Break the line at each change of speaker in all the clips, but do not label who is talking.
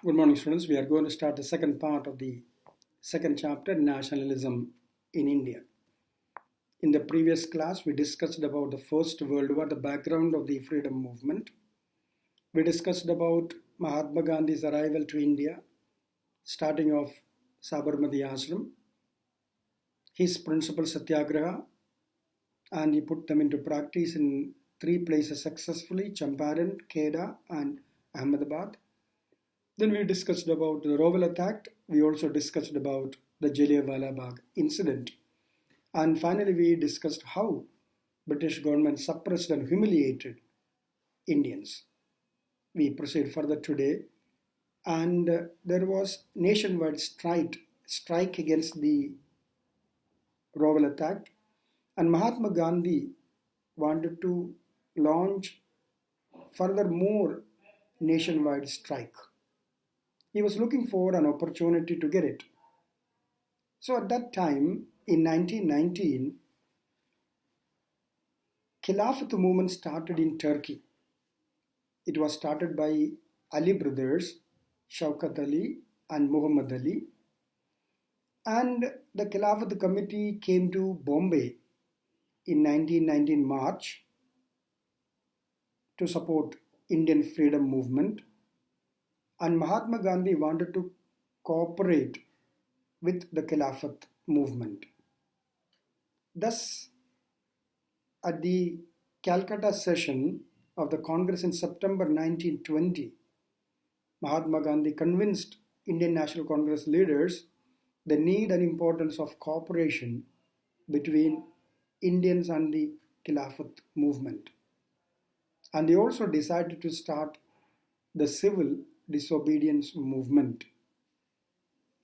Good morning, students. We are going to start the second part of the second chapter, Nationalism in India. In the previous class, we discussed about the First World War, the background of the freedom movement. We discussed about Mahatma Gandhi's arrival to India, starting of Sabarmati Ashram, his principal Satyagraha, and he put them into practice in three places successfully: Champaran, Kheda, and Ahmedabad. Then we discussed about the Rowell attack. We also discussed about the Jallianwala Bagh incident. And finally, we discussed how British government suppressed and humiliated Indians. We proceed further today. And there was nationwide strike against the Rowell attack. And Mahatma Gandhi wanted to launch furthermore nationwide strike. He was looking for an opportunity to get it. So at that time, in 1919, Khilafat movement started in Turkey. It was started by Ali brothers, Shaukat Ali and Muhammad Ali. And the Khilafat committee came to Bombay in 1919 March to support Indian freedom movement. And Mahatma Gandhi wanted to cooperate with the Khilafat movement. Thus, at the Calcutta session of the Congress in September 1920, Mahatma Gandhi convinced Indian National Congress leaders the need and importance of cooperation between Indians and the Khilafat movement. And they also decided to start the civil disobedience movement.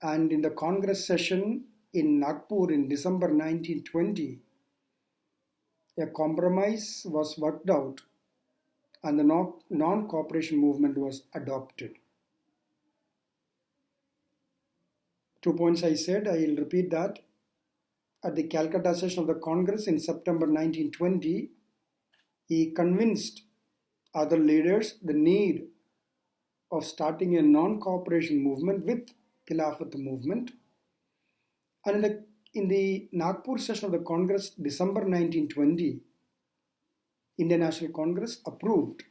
And in the Congress session in Nagpur in December 1920, a compromise was worked out and the non-cooperation movement was adopted. 2 points I said, I will repeat that. At the Calcutta session of the Congress in September 1920, he convinced other leaders the need of starting a non-cooperation movement with Khilafat movement. And in the Nagpur session of the Congress, December 1920, Indian National Congress approved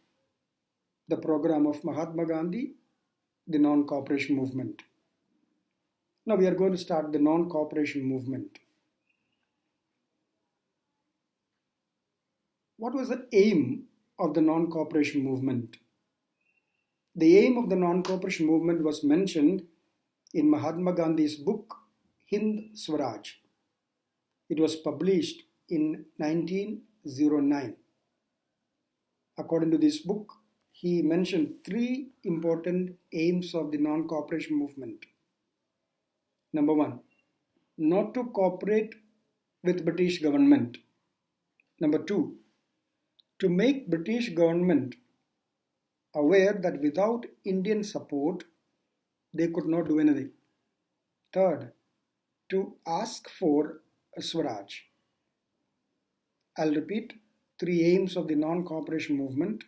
the program of Mahatma Gandhi, the non-cooperation movement. Now we are going to start the non-cooperation movement. What was the aim of the non-cooperation movement? The aim of the non-cooperation movement was mentioned in Mahatma Gandhi's book, Hind Swaraj. It was published in 1909. According to this book, he mentioned three important aims of the non-cooperation movement. Number one, not to cooperate with British government. Number two, to make British government aware that without Indian support, they could not do anything. Third, to ask for a Swaraj. I'll repeat, three aims of the non-cooperation movement: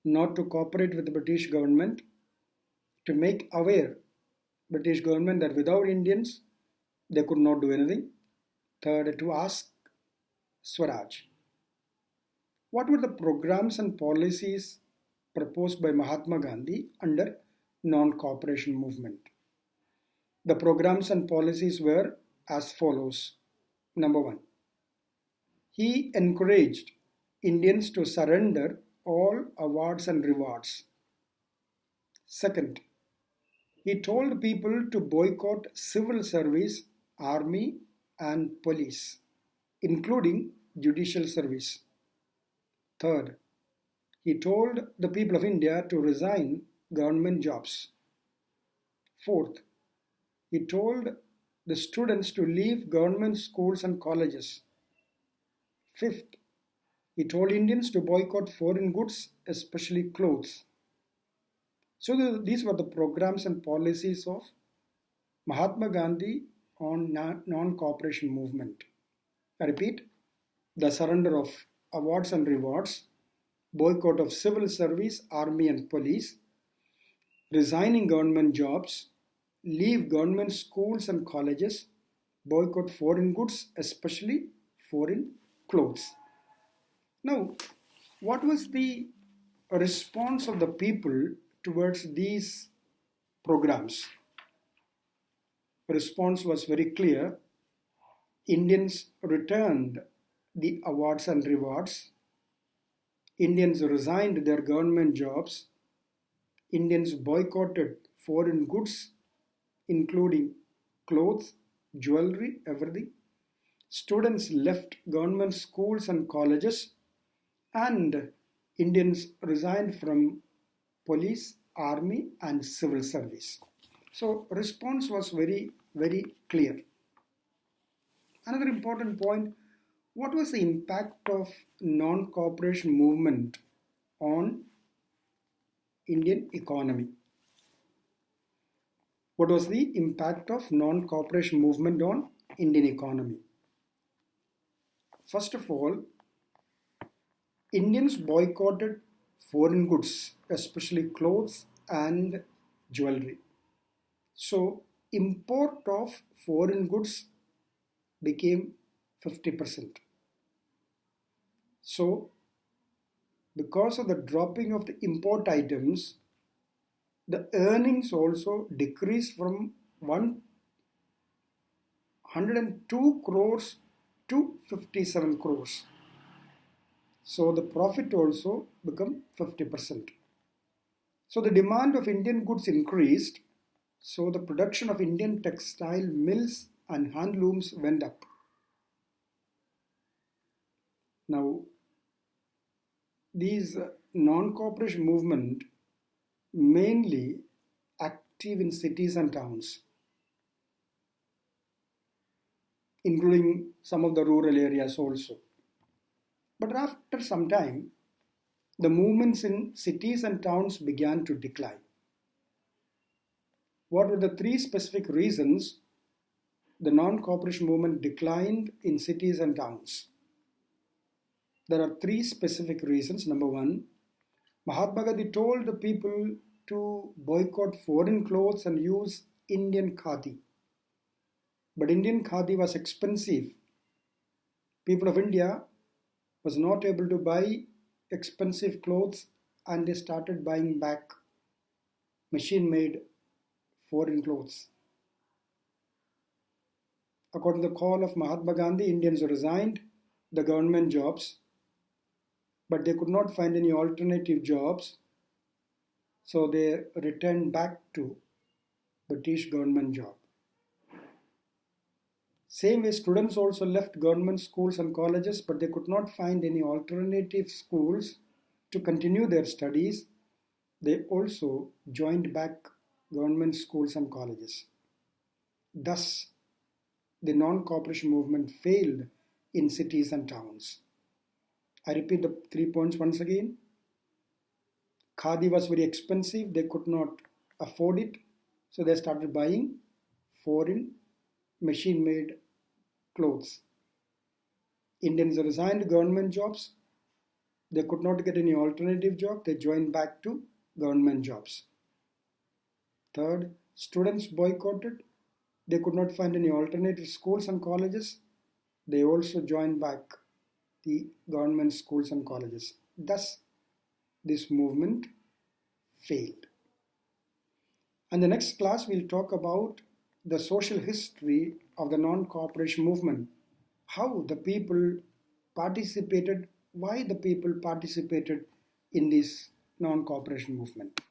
not to cooperate with the British government, to make aware British government that without Indians, they could not do anything. Third, to ask Swaraj. What were the programs and policies proposed by Mahatma Gandhi under non-cooperation movement? The programs and policies were as follows. Number one, he encouraged Indians to surrender all awards and rewards. Second, he told people to boycott civil service, army and police, including judicial service. Third, he told the people of India to resign government jobs. Fourth, he told the students to leave government schools and colleges. Fifth, he told Indians to boycott foreign goods, especially clothes. So these were the programs and policies of Mahatma Gandhi on non-cooperation movement. I repeat, the surrender of awards and rewards, boycott of civil service, army and police, resigning government jobs, leave government schools and colleges, boycott foreign goods, especially foreign clothes. Now, what was the response of the people towards these programs? Response was very clear. Indians returned the awards and rewards. Indians resigned their government jobs. Indians boycotted foreign goods, including clothes, jewelry, everything. Students left government schools and colleges, and Indians resigned from police, army, and civil service. So, response was very, very clear. Another important point, what was the impact of non-cooperation movement on Indian economy? What was the impact of non-cooperation movement on Indian economy? First of all, Indians boycotted foreign goods, especially clothes and jewelry. So, import of foreign goods became 50%. So, because of the dropping of the import items, the earnings also decreased from 102 crores to 57 crores. So the profit also became 50%. So the demand of Indian goods increased. So the production of Indian textile mills and handlooms went up. Now, these non-cooperation movement mainly active in cities and towns, including some of the rural areas also. But after some time, the movements in cities and towns began to decline. What were the three specific reasons the non-cooperation movement declined in cities and towns? There are three specific reasons. Number one, Mahatma Gandhi told the people to boycott foreign clothes and use Indian khadi. But Indian khadi was expensive. People of India was not able to buy expensive clothes, and they started buying back machine-made foreign clothes. According to the call of Mahatma Gandhi, Indians resigned the government jobs, but they could not find any alternative jobs, so they returned back to British government job. Same way, students also left government schools and colleges, but they could not find any alternative schools to continue their studies. They also joined back government schools and colleges. Thus, the non-cooperation movement failed in cities and towns. I repeat the 3 points once again. Khadi was very expensive, they could not afford it, so they started buying foreign machine-made clothes. Indians resigned government jobs, they could not get any alternative job, they joined back to government jobs. Third, students boycotted, they could not find any alternative schools and colleges, they also joined back the government schools and colleges. Thus, this movement failed. In the next class, we'll talk about the social history of the non-cooperation movement, how the people participated, why the people participated in this non-cooperation movement.